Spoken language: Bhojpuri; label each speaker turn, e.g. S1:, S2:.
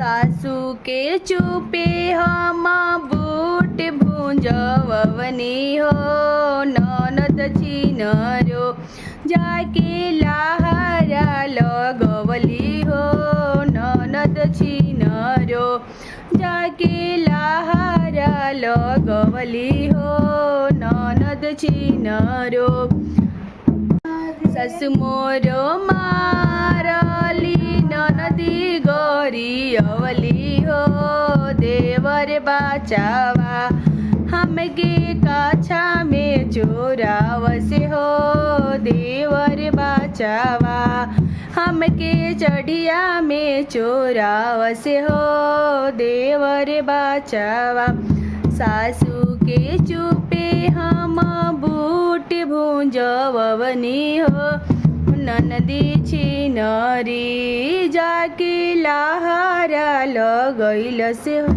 S1: सासू के चुपे हम बूट भूंजवनी हो ननद छिनरो जाके लहारा लगवली हो ननद छिनरो जाके लहारा लगवली हो ननद छिनरो सासु मोरो मारली ननदी गरियवली हो देवर बाचावा हमके काछा में चोरावसे हो देवर बाचावा हमके चढ़िया में चोरावसे हो देवर बाचावा सासू के चुपे हम बूट भूंजवनी हो ननदी छिनरी जाके लहारा लगैल से हो।